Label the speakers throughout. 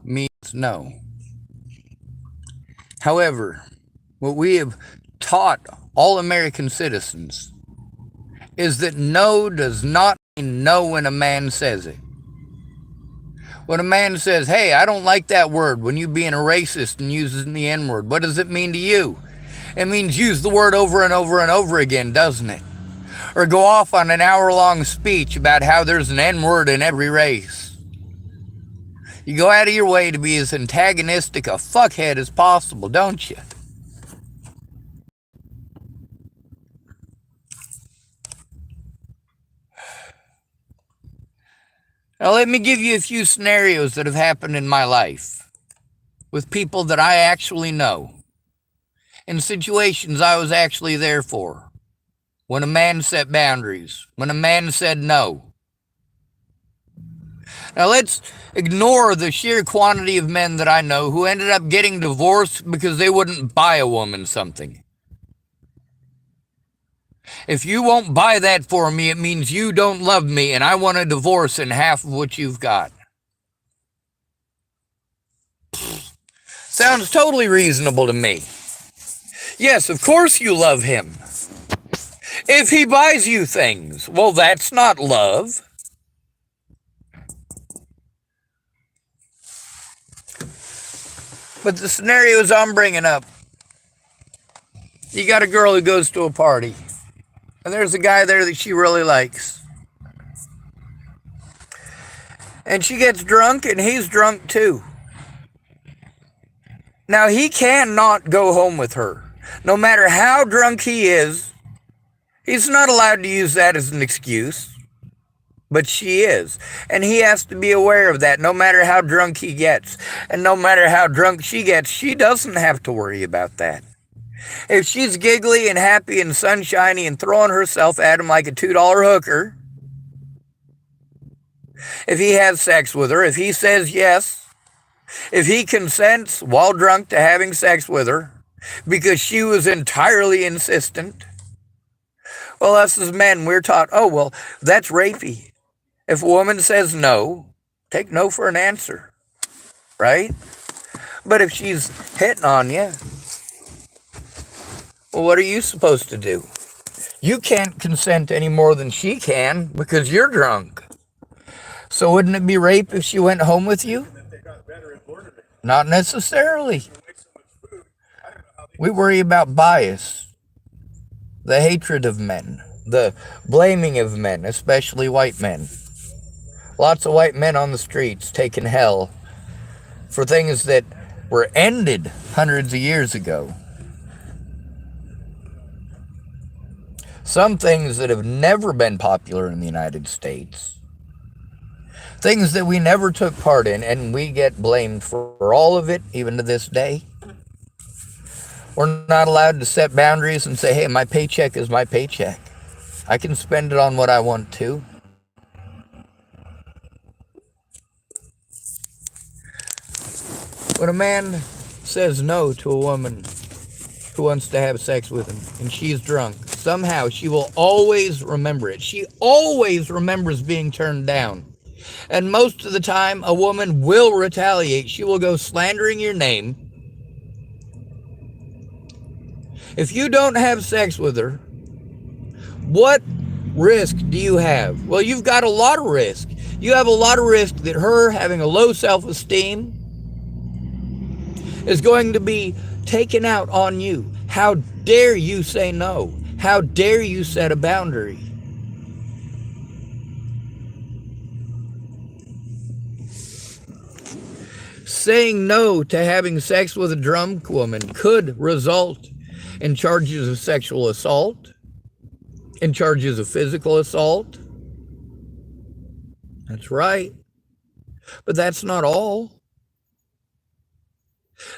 Speaker 1: means no. However, what we have taught all American citizens is that no does not mean no when a man says it. When a man says, hey, I don't like that word, when you being a racist and using the N word, what does it mean to you? It means use the word over and over and over again, doesn't it? Or go off on an hour-long speech about how there's an N word in every race. You go out of your way to be as antagonistic a fuckhead as possible, don't you? Now, let me give you a few scenarios that have happened in my life with people that I actually know, in situations I was actually there for, when a man set boundaries, when a man said no. Now, let's ignore the sheer quantity of men that I know who ended up getting divorced because they wouldn't buy a woman something. If you won't buy that for me, it means you don't love me, and I want a divorce in half of what you've got. Sounds totally reasonable to me. Yes, of course you love him. If he buys you things, well, that's not love. But the scenarios I'm bringing up, you got a girl who goes to a party, and there's a guy there that she really likes. And she gets drunk, and he's drunk too. Now, he cannot go home with her. No matter how drunk he is, he's not allowed to use that as an excuse. But she is. And he has to be aware of that no matter how drunk he gets. And no matter how drunk she gets, she doesn't have to worry about that. If she's giggly and happy and sunshiny and throwing herself at him like a $2 hooker, if he has sex with her, if he says yes, if he consents while drunk to having sex with her because she was entirely insistent, well, us as men, we're taught, oh, well, that's rapey. If a woman says no, take no for an answer, right? But if she's hitting on you, well, what are you supposed to do? You can't consent any more than she can because you're drunk. So wouldn't it be rape if she went home with you? Not necessarily. We worry about bias, the hatred of men, the blaming of men, especially white men. Lots of white men on the streets taking hell for things that were ended hundreds of years ago. Some things that have never been popular in the United States. Things that we never took part in, and we get blamed for all of it, even to this day. We're not allowed to set boundaries and say, hey, my paycheck is my paycheck. I can spend it on what I want to. When a man says no to a woman who wants to have sex with him and she's drunk, somehow she will always remember it. She always remembers being turned down. And most of the time, a woman will retaliate. She will go slandering your name. If you don't have sex with her, what risk do you have? Well, you've got a lot of risk. You have a lot of risk that her having a low self-esteem is going to be taken out on you. How dare you say no? How dare you set a boundary? Saying no to having sex with a drunk woman could result in charges of sexual assault, in charges of physical assault. That's right. But that's not all.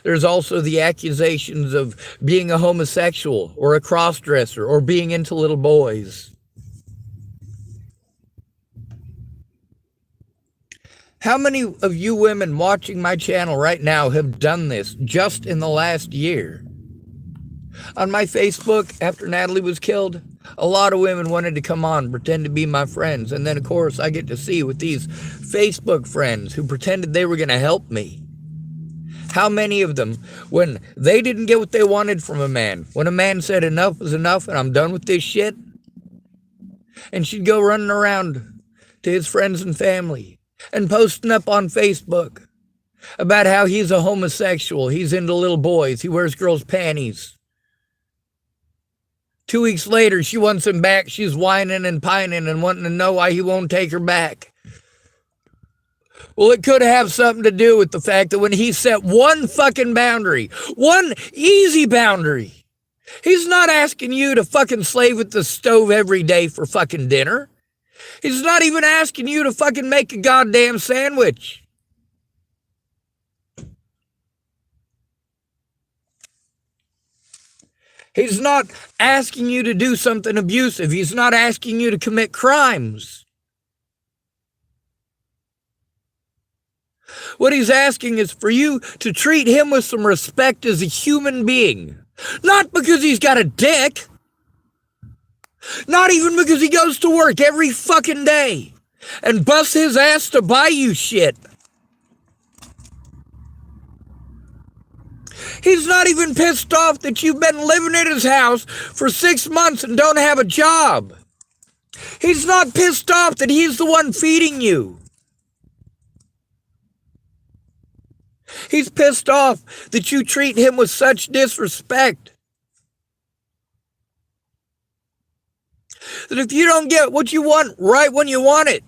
Speaker 1: There's also the accusations of being a homosexual or a cross-dresser or being into little boys. How many of you women watching my channel right now have done this just in the last year? On my Facebook, after Natalie was killed, a lot of women wanted to come on, pretend to be my friends. And then, of course, I get to see with these Facebook friends who pretended they were going to help me. How many of them, when they didn't get what they wanted from a man, when a man said enough was enough and I'm done with this shit, and she'd go running around to his friends and family and posting up on Facebook about how he's a homosexual, he's into little boys, he wears girls' panties. 2 weeks later, she wants him back. She's whining and pining and wanting to know why he won't take her back. Well, it could have something to do with the fact that when he set one fucking boundary, one easy boundary, he's not asking you to fucking slave at the stove every day for fucking dinner. He's not even asking you to fucking make a goddamn sandwich. He's not asking you to do something abusive. He's not asking you to commit crimes. What he's asking is for you to treat him with some respect as a human being. Not because he's got a dick. Not even because he goes to work every fucking day and busts his ass to buy you shit. He's not even pissed off that you've been living at his house for 6 months and don't have a job. He's not pissed off that he's the one feeding you. He's pissed off that you treat him with such disrespect. That if you don't get what you want right when you want it,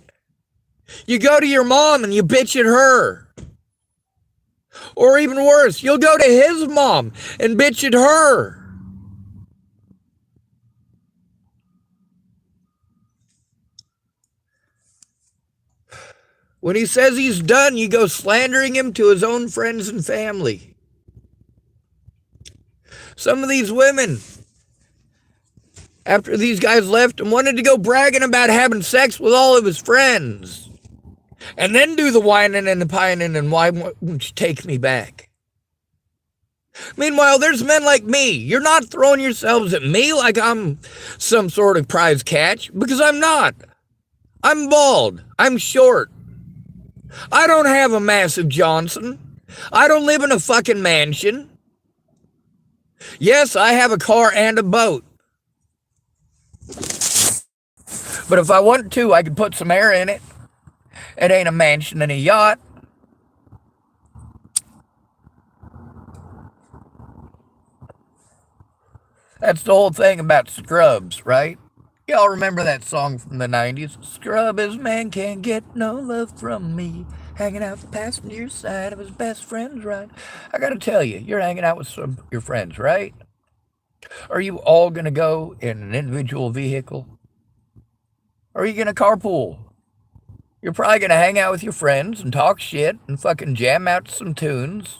Speaker 1: you go to your mom and you bitch at her. Or even worse, you'll go to his mom and bitch at her. When he says he's done, you go slandering him to his own friends and family. Some of these women, after these guys left him, wanted to go bragging about having sex with all of his friends. And then do the whining and the pining and why won't you take me back? Meanwhile, there's men like me. You're not throwing yourselves at me like I'm some sort of prize catch, because I'm not. I'm bald. I'm short. I don't have a massive Johnson. I don't live in a fucking mansion. Yes, I have a car and a boat. But if I want to, I could put some air in it. It ain't a mansion and a yacht. That's the whole thing about Scrubs, right? Y'all remember that song from the 90s? Scrub as man can't get no love from me. Hanging out the passenger side of his best friend's ride. I gotta tell you, you're hanging out with some of your friends, right? Are you all gonna go in an individual vehicle? Or are you gonna carpool? You're probably gonna hang out with your friends and talk shit and fucking jam out some tunes.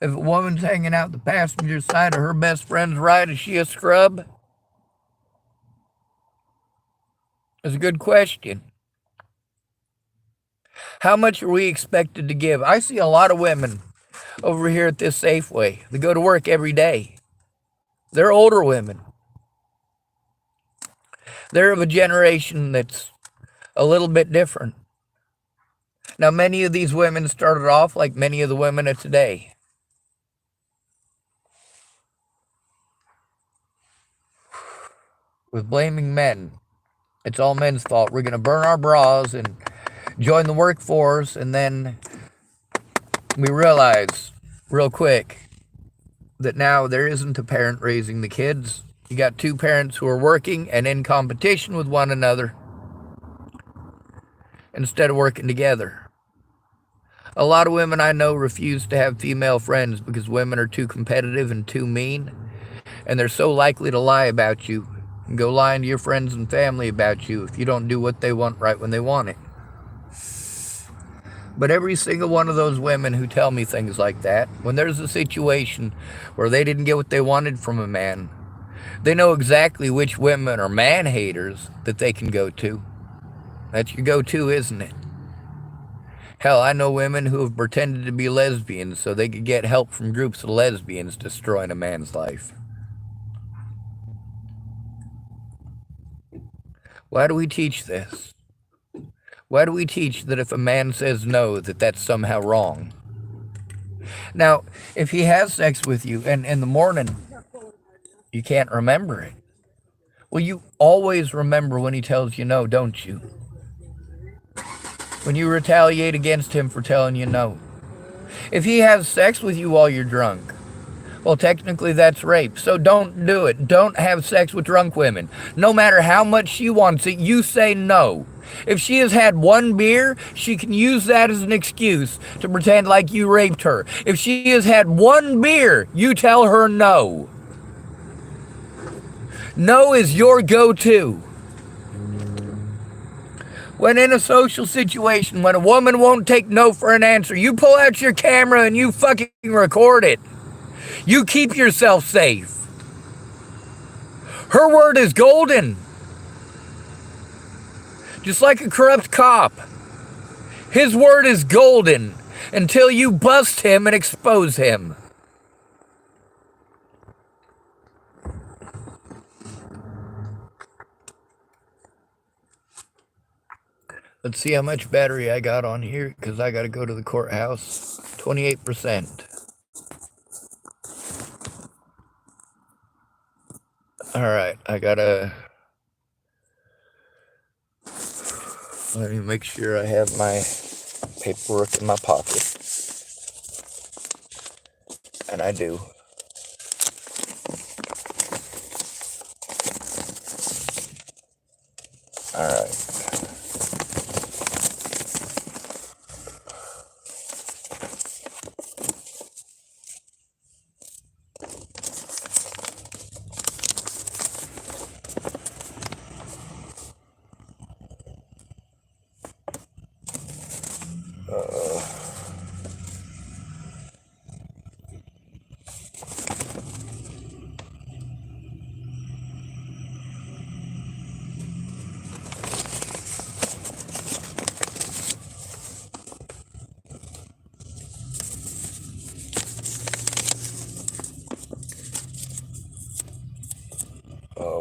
Speaker 1: If a woman's hanging out the passenger side of her best friend's ride, is she a scrub? That's a good question. How much are we expected to give? I see a lot of women over here at this Safeway. They go to work every day. They're older women. They're of a generation that's a little bit different. Now, many of these women started off like many of the women of today. With blaming men. It's all men's fault. We're going to burn our bras and join the workforce, and then we realize real quick that now there isn't a parent raising the kids. You got two parents who are working and in competition with one another instead of working together. A lot of women I know refuse to have female friends because women are too competitive and too mean, and they're so likely to lie about you and go lying to your friends and family about you if you don't do what they want right when they want it. But every single one of those women who tell me things like that, when there's a situation where they didn't get what they wanted from a man, they know exactly which women are man haters that they can go to. That's your go-to, isn't it? Hell, I know women who have pretended to be lesbians so they could get help from groups of lesbians destroying a man's life. Why do we teach this? Why do we teach that if a man says no, that that's somehow wrong? Now, if he has sex with you and in the morning you can't remember it, well, you always remember when he tells you no, don't you? When you retaliate against him for telling you no. If he has sex with you while you're drunk, well, technically that's rape, so don't do it. Don't have sex with drunk women. No matter how much she wants it, you say no. If she has had one beer, she can use that as an excuse to pretend like you raped her. If she has had one beer, you tell her no. No is your go-to. When in a social situation, when a woman won't take no for an answer, you pull out your camera and you fucking record it. You keep yourself safe. Her word is golden. Just like a corrupt cop. His word is golden until you bust him and expose him. Let's see how much battery I got on here, because I got to go to the courthouse. 28%. Alright, I gotta... Let me make sure I have my paperwork in my pocket. And I do. Alright.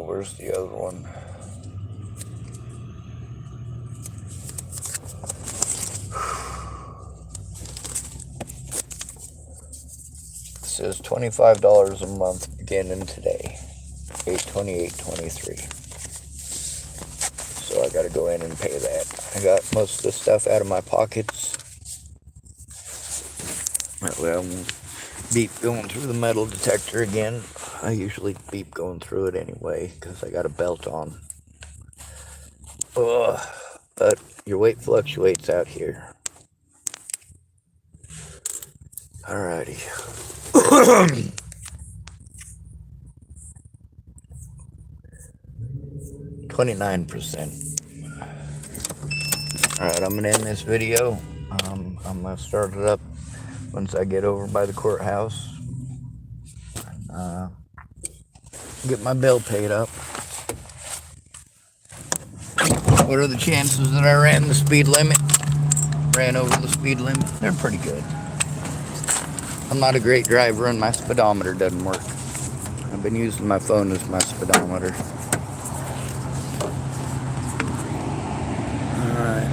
Speaker 1: Where's the other one? It says $25 a month beginning today, 8/28/23. So I gotta go in and pay that. I got most of the stuff out of my pockets. That way I won't beep going through the metal detector again. I usually beep going through it anyway, because I got a belt on. Ugh, but your weight fluctuates out here. Alrighty. 29%. Alright, I'm going to end this video. I'm going to start it up once I get over by the courthouse. Get my bill paid up. What are the chances that I ran the speed limit? Ran over the speed limit? They're pretty good. I'm not a great driver and my speedometer doesn't work. I've been using my phone as my speedometer. Alright.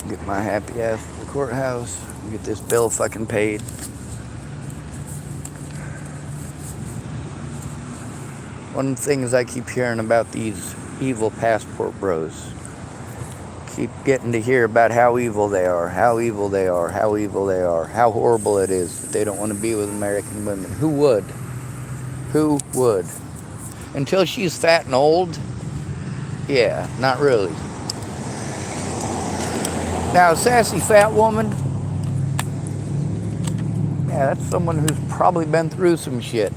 Speaker 1: Get my happy ass to the courthouse. Get this bill fucking paid. One of the things I keep hearing about these evil passport bros. Keep getting to hear about how evil they are, how evil they are, how evil they are, how horrible it is that they don't want to be with American women. Who would? Who would? Until she's fat and old? Yeah, not really. Now, a sassy fat woman, yeah, that's someone who's probably been through some shit.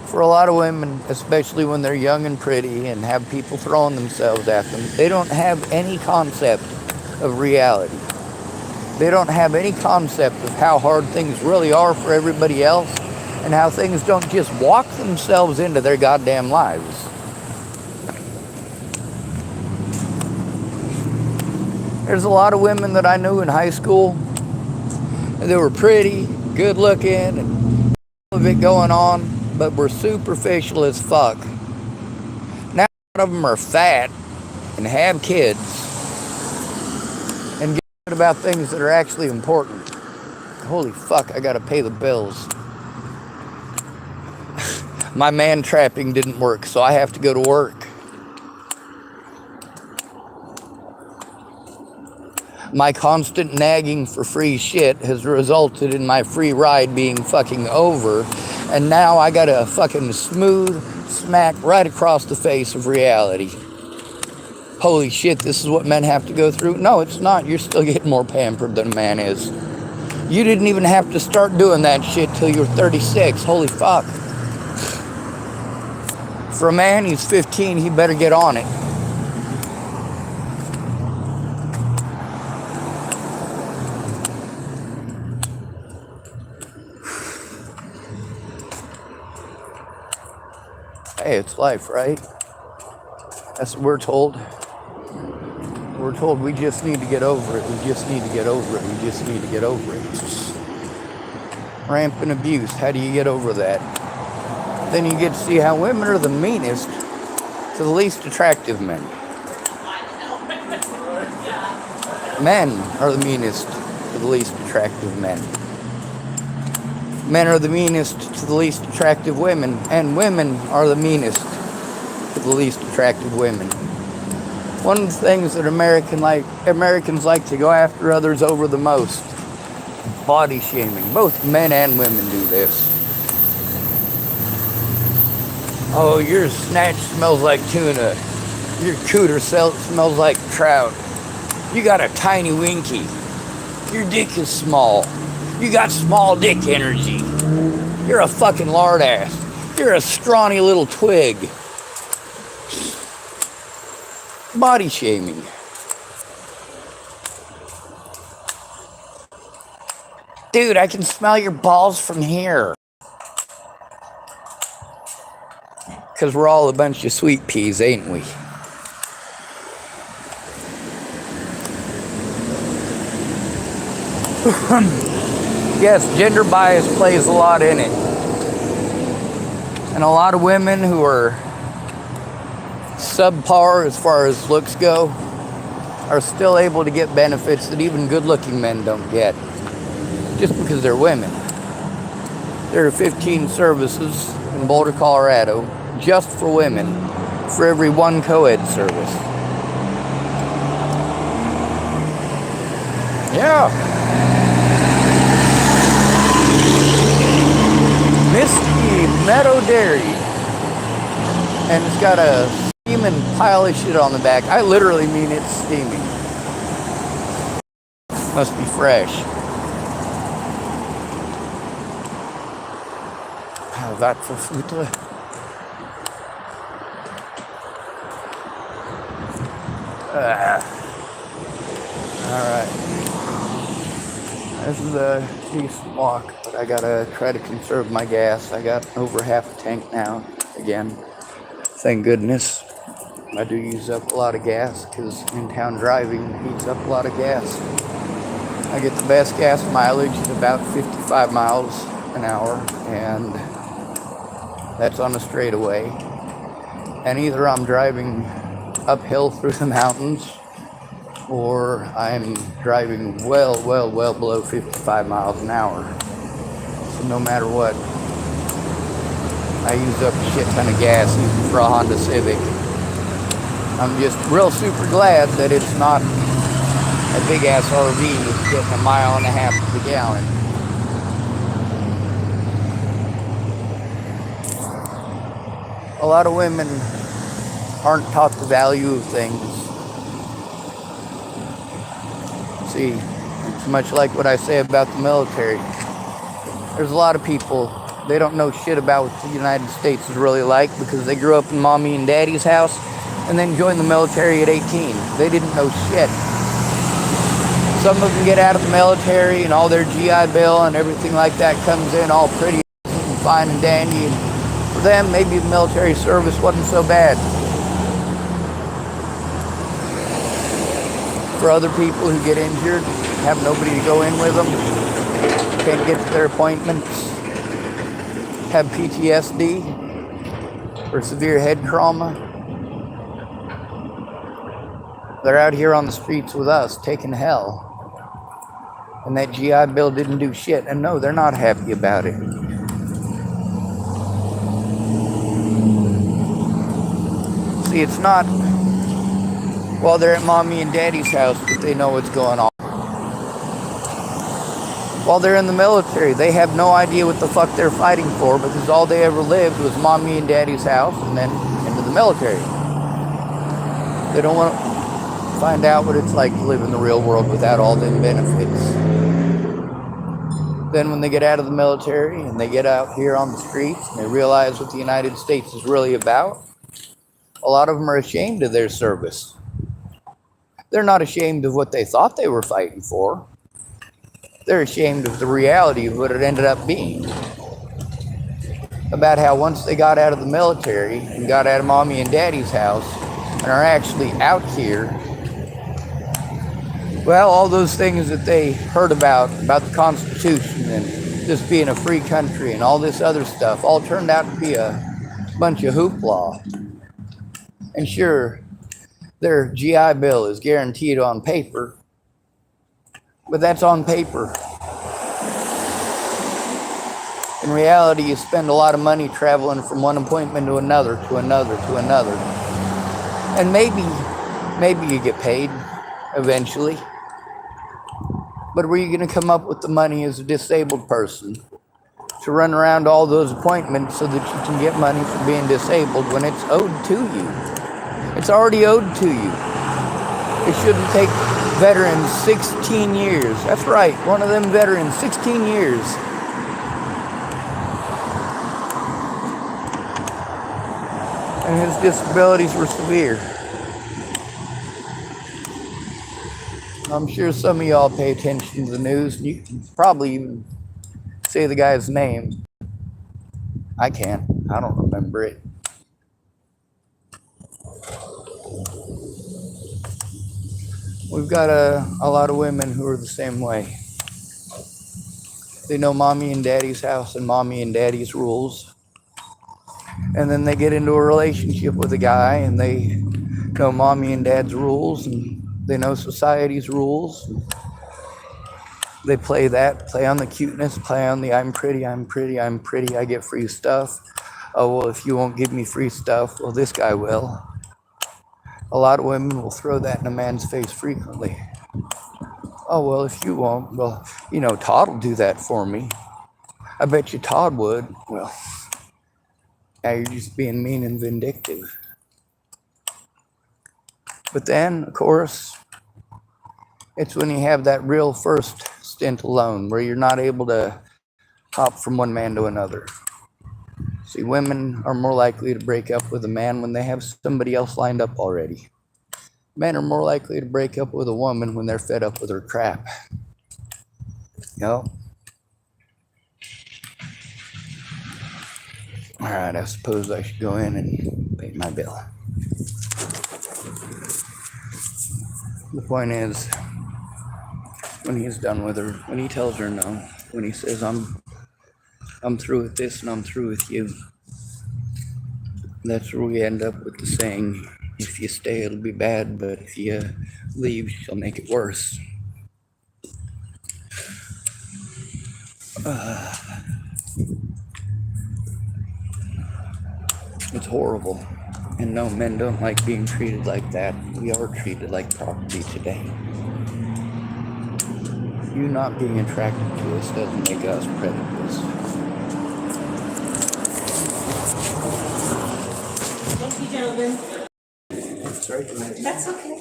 Speaker 1: For a lot of women, especially when they're young and pretty and have people throwing themselves at them, they don't have any concept of reality. They don't have any concept of how hard things really are for everybody else and how things don't just walk themselves into their goddamn lives. There's a lot of women that I knew in high school They were pretty, good looking, and all of it going on, but were superficial as fuck. Now a lot of them are fat and have kids and get about things that are actually important. Holy fuck, I gotta pay the bills. My man trapping didn't work, so I have to go to work. My constant nagging for free shit has resulted in my free ride being fucking over, and now I got a fucking smooth smack right across the face of reality. Holy shit, this is what men have to go through? No, it's not. You're still getting more pampered than a man is. You didn't even have to start doing that shit till you were 36. Holy fuck. For a man, he's 15, he better get on it. Hey, it's life, right? That's what we're told. We're told we just need to get over it. We just need to get over it. We just need to get over it. Rampant abuse. How do you get over that? Then you get to see how women are the meanest to the least attractive men. Men are the meanest to the least attractive men. Men are the meanest to the least attractive women, and women are the meanest to the least attractive women. One of the things that Americans like to go after others over the most, body shaming. Both men and women do this. Oh, your snatch smells like tuna. Your cooter smells like trout. You got a tiny winky. Your dick is small. You got small dick energy. You're a fucking lard ass. You're a scrawny little twig. Body shaming. Dude, I can smell your balls from here. Because we're all a bunch of sweet peas, ain't we? Yes, gender bias plays a lot in it. And a lot of women who are subpar as far as looks go are still able to get benefits that even good-looking men don't get, just because they're women. There are 15 services in Boulder, Colorado, just for women, for every one co-ed service. Yeah. Misty Meadow Dairy. And it's got a steaming pile of shit on the back. I literally mean it's steaming. Must be fresh. Wat voor voeten. Alright. This is a decent walk, but I gotta try to conserve my gas. I got over half a tank now, again. Thank goodness. I do use up a lot of gas, because in-town driving eats up a lot of gas. I get the best gas mileage at about 55 miles an hour, and that's on a straightaway. And either I'm driving uphill through the mountains, or I'm driving well below 55 miles an hour. So no matter what, I use up a shit ton of gas even for a Honda Civic. I'm just real super glad that it's not a big ass RV getting 1.5 miles to the gallon. A lot of women aren't taught the value of things. See, it's much like what I say about the military. There's a lot of people, they don't know shit about what the United States is really like because they grew up in mommy and daddy's house and then joined the military at 18. They didn't know shit. Some of them get out of the military and all their GI Bill and everything like that comes in all pretty and fine and dandy. And for them, maybe the military service wasn't so bad. For other people who get injured, have nobody to go in with them, can't get to their appointments, have PTSD or severe head trauma. They're out here on the streets with us, taking hell. And that GI Bill didn't do shit. And no, they're not happy about it. See, it's not while they're at mommy and daddy's house that they know what's going on. While they're in the military, they have no idea what the fuck they're fighting for, because all they ever lived was mommy and daddy's house and then into the military. They don't want to find out what it's like to live in the real world without all the benefits. Then when they get out of the military and they get out here on the streets and they realize what the United States is really about, a lot of them are ashamed of their service. They're not ashamed of what they thought they were fighting for. They're ashamed of the reality of what it ended up being. About how once they got out of the military and got out of mommy and daddy's house and are actually out here, well, all those things that they heard about the Constitution and this being a free country and all this other stuff, all turned out to be a bunch of hoopla. And sure, their GI Bill is guaranteed on paper, but that's on paper. In reality, you spend a lot of money traveling from one appointment to another, to another, to another. And maybe you get paid eventually. But where are you going to come up with the money as a disabled person to run around all those appointments so that you can get money for being disabled when it's owed to you? It's already owed to you. It shouldn't take veterans 16 years. That's right, one of them veterans, 16 years. And his disabilities were severe. I'm sure some of y'all pay attention to the news. You can probably even say the guy's name. I can't. I don't remember it. We've got a lot of women who are the same way. They know mommy and daddy's house and mommy and daddy's rules. And then they get into a relationship with a guy and they know mommy and dad's rules and they know society's rules. They play on the cuteness, play on the I'm pretty, I get free stuff. Oh, well, if you won't give me free stuff, well, this guy will. A lot of women will throw that in a man's face frequently. Oh, well, if you won't, well, Todd will do that for me. I bet you Todd would. Well, now you're just being mean and vindictive. But then, of course, it's when you have that real first stint alone where you're not able to hop from one man to another. See, women are more likely to break up with a man when they have somebody else lined up already. Men are more likely to break up with a woman when they're fed up with her crap. All right, I suppose I should go in and pay my bill. The point is, when he's done with her, when he tells her no, when he says, I'm through with this and I'm through with you, that's where we end up with the saying, if you stay, it'll be bad, but if you leave, she'll make it worse. It's horrible. And no, men don't like being treated like that. We are treated like property today. You not being attracted to us doesn't make us predators.
Speaker 2: Thank you, gentlemen.
Speaker 1: Sorry to make you.
Speaker 2: That's okay.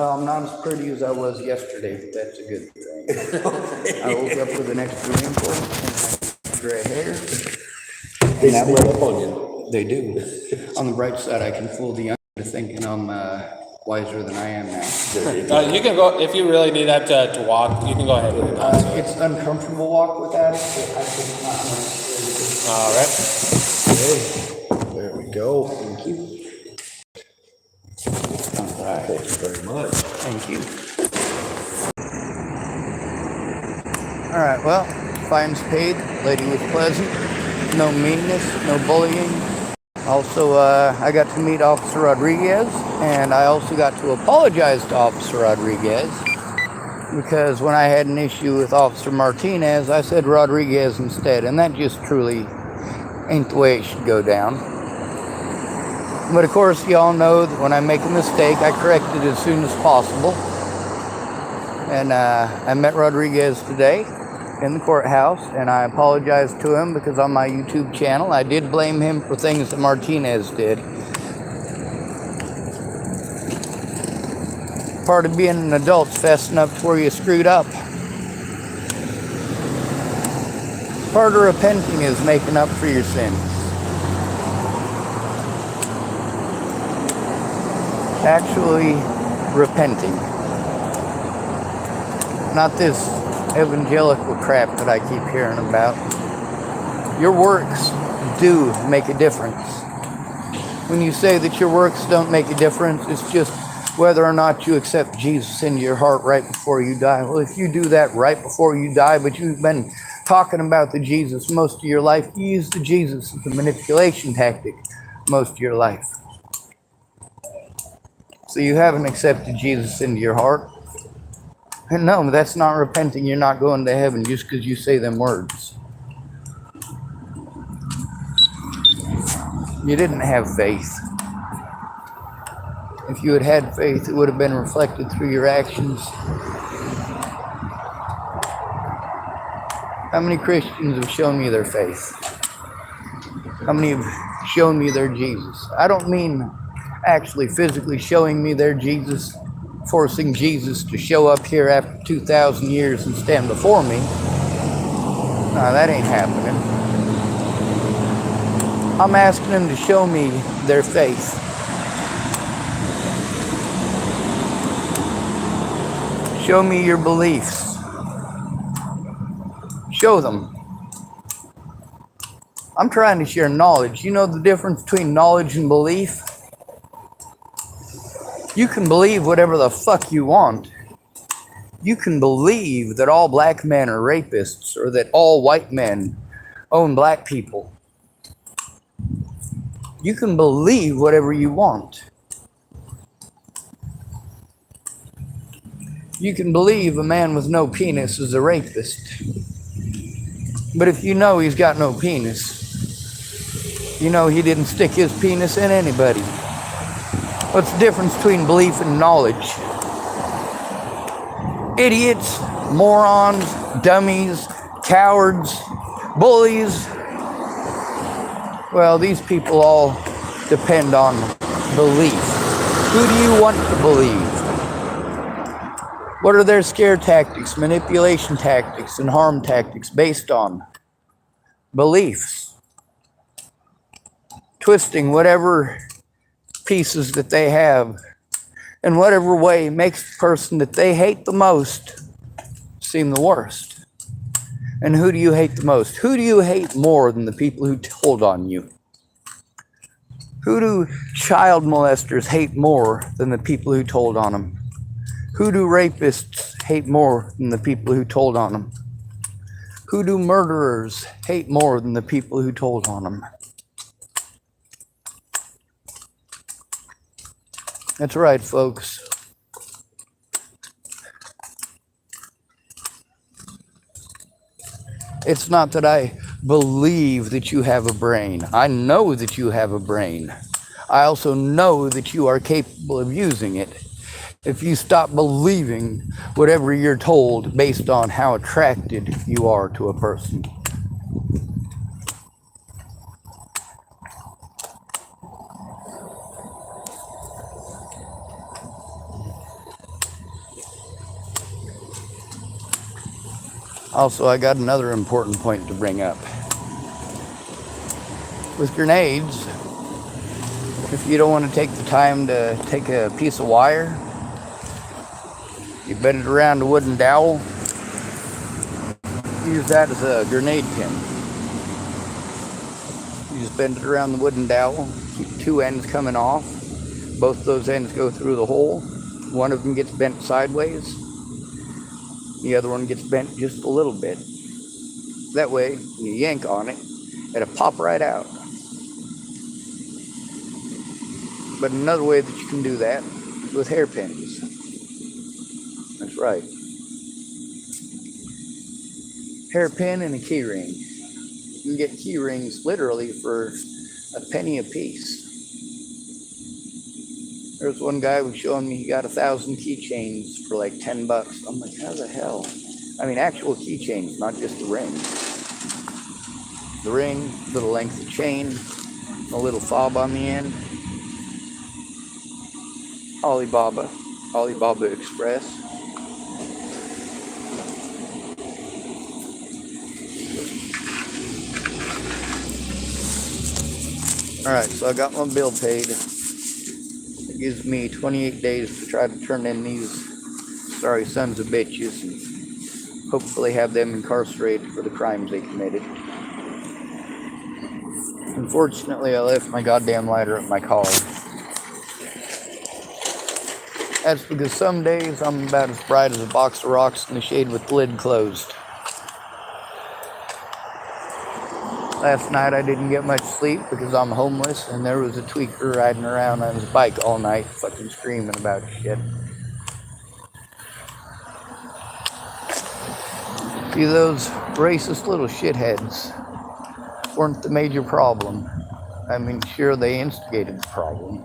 Speaker 1: I'm not as pretty as I was yesterday, but that's a good thing. I woke up with an extra wrinkle and gray hair.
Speaker 3: They sneak up on you.
Speaker 1: They do. On the bright side, I can fool the young into thinking I'm wiser than I am now.
Speaker 4: You can go, if you really need that to walk, you can go ahead with it.
Speaker 1: It's uncomfortable walk without it, but I think it's not necessary.
Speaker 4: All right.
Speaker 3: Okay. There we go.
Speaker 1: Thank you. All right.
Speaker 3: Thank you very much.
Speaker 1: Thank you. All right, well, fines paid. Lady was pleasant. No meanness, no bullying. Also, I got to meet Officer Rodriguez, and I also got to apologize to Officer Rodriguez because when I had an issue with Officer Martinez, I said Rodriguez instead, and that just truly ain't the way it should go down. But of course, y'all know that when I make a mistake, I correct it as soon as possible. And I met Rodriguez today in the courthouse, and I apologized to him because on my YouTube channel, I did blame him for things that Martinez did. Part of being an adult's fessing up to where you screwed up. Part of repenting is making up for your sins. Actually repenting. Not this evangelical crap that I keep hearing about. Your works do make a difference. When you say that your works don't make a difference, it's just whether or not you accept Jesus into your heart right before you die. Well, if you do that right before you die, but you've been talking about the Jesus most of your life, you use the Jesus as a manipulation tactic most of your life. So you haven't accepted Jesus into your heart. And no, that's not repenting. You're not going to heaven just because you say them words. You didn't have faith. If you had had faith, it would have been reflected through your actions. How many Christians have shown me their faith? How many have shown me their Jesus? I don't mean actually physically showing me their Jesus, forcing Jesus to show up here after 2,000 years and stand before me. No, that ain't happening. I'm asking them to show me their faith. Show me your beliefs. Show them. I'm trying to share knowledge. You know the difference between knowledge and belief? You can believe whatever the fuck you want. You can believe that all black men are rapists or that all white men own black people. You can believe whatever you want. You can believe a man with no penis is a rapist. But if you know he's got no penis, you know he didn't stick his penis in anybody. What's the difference between belief and knowledge? Idiots, morons, dummies, cowards, bullies. Well, these people all depend on belief. Who do you want to believe? What are their scare tactics, manipulation tactics, and harm tactics based on? Beliefs. Twisting whatever pieces that they have in whatever way makes the person that they hate the most seem the worst. And who do you hate the most? Who do you hate more than the people who told on you? Who do child molesters hate more than the people who told on them? Who do rapists hate more than the people who told on them? Who do murderers hate more than the people who told on them? That's right, folks. It's not that I believe that you have a brain. I know that you have a brain. I also know that you are capable of using it. If you stop believing whatever you're told based on how attracted you are to a person. Also, I got another important point to bring up. With grenades, if you don't want to take the time to take a piece of wire, you bend it around a wooden dowel, use that as a grenade pin. You just bend it around the wooden dowel, keep two ends coming off, both those ends go through the hole, one of them gets bent sideways, the other one gets bent just a little bit. That way, you yank on it, it'll pop right out. But another way that you can do that is with hairpins. That's right. Hairpin and a key ring. You can get key rings literally for a penny a piece. There's one guy who was showing me he got 1,000 keychains for like $10. I'm like, how the hell? I mean, actual keychains, not just the ring. The ring, little length of chain, a little fob on the end. Alibaba Express. Alright, so I got my bill paid. It gives me 28 days to try to turn in these sorry sons of bitches and hopefully have them incarcerated for the crimes they committed. Unfortunately, I left my goddamn lighter at my car. That's because some days I'm about as bright as a box of rocks in the shade with the lid closed. Last night I didn't get much sleep because I'm homeless and there was a tweaker riding around on his bike all night fucking screaming about shit. See, those racist little shitheads weren't the major problem. I mean, sure, they instigated the problem.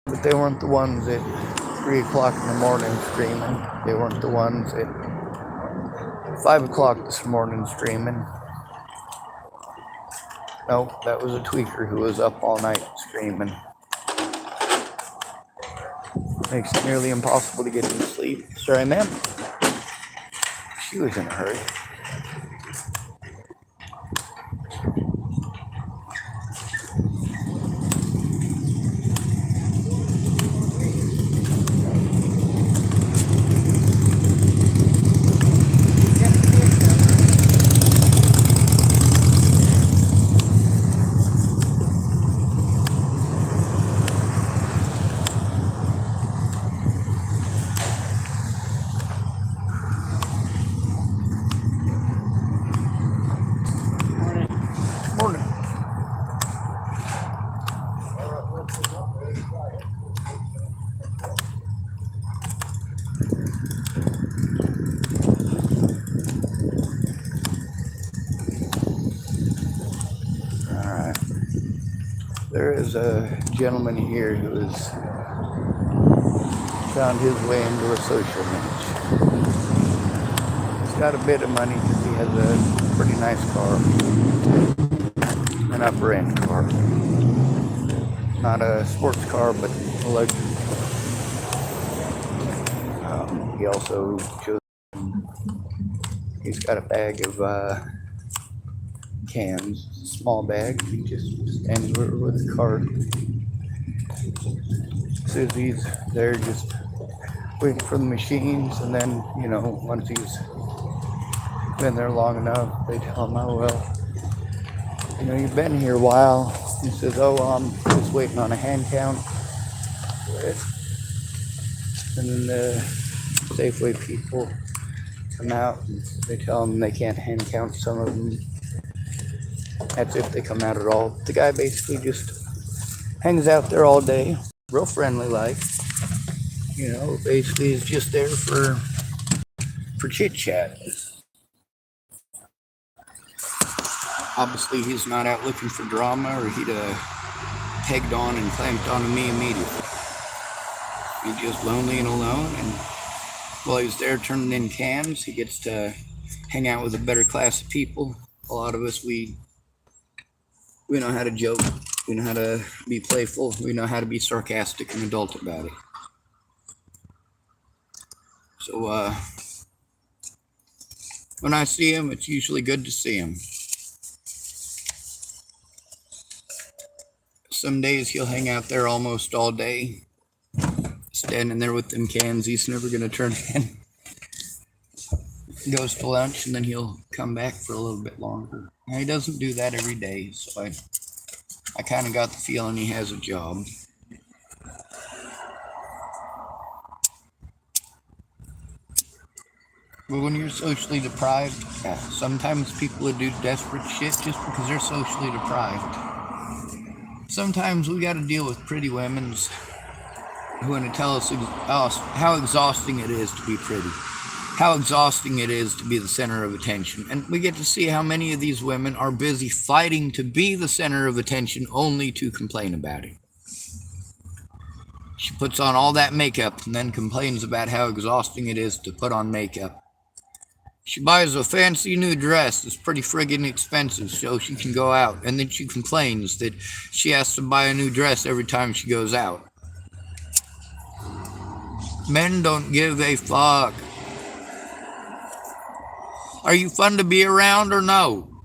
Speaker 1: But they weren't the ones at 3 o'clock in the morning screaming. They weren't the ones at 5 o'clock this morning screaming. No, that was a tweaker who was up all night screaming. Makes it nearly impossible to get to sleep. Sorry, ma'am. She was in a hurry. Morning. Alright. There is a gentleman here who has found his way into a social niche. He's got a bit of money because he has a pretty nice car. An upper end car. Not a sports car, but a luxury car. He also chose, he's got a bag of cans, a small bag. He just stands with a cart. Says he's there just waiting for the machines, and then, you know, once he's been there long enough, they tell him, oh, well, you know, you've been here a while. He says, oh, well, I'm just waiting on a hand count. And then the Safeway people come out and they tell him they can't hand count some of them. That's if they come out at all. The guy basically just hangs out there all day, real friendly like. You know, basically is just there for chit chat. Obviously, he's not out looking for drama, or he'd have pegged on and clamped onto me immediately. He's just lonely and alone, and while he's there turning in cans, he gets to hang out with a better class of people. A lot of us, we know how to joke, we know how to be playful, we know how to be sarcastic and adult about it. So, when I see him, it's usually good to see him. Some days he'll hang out there almost all day, standing there with them cans he's never going to turn in. goes to lunch, and then he'll come back for a little bit longer. Now, he doesn't do that every day, so I kind of got the feeling he has a job. But when you're socially deprived, yeah, sometimes people would do desperate shit just because they're socially deprived. Sometimes we got to deal with pretty women who want to tell us how exhausting it is to be pretty, how exhausting it is to be the center of attention. And we get to see how many of these women are busy fighting to be the center of attention only to complain about it. She puts on all that makeup and then complains about how exhausting it is to put on makeup. She buys a fancy new dress that's pretty friggin' expensive so she can go out, and then she complains that she has to buy a new dress every time she goes out. Men don't give a fuck. Are you fun to be around or no?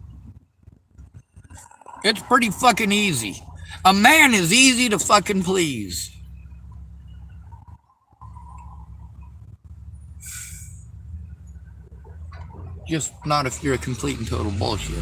Speaker 1: It's pretty fucking easy. A man is easy to fucking please. Just not if you're a complete and total bullshit.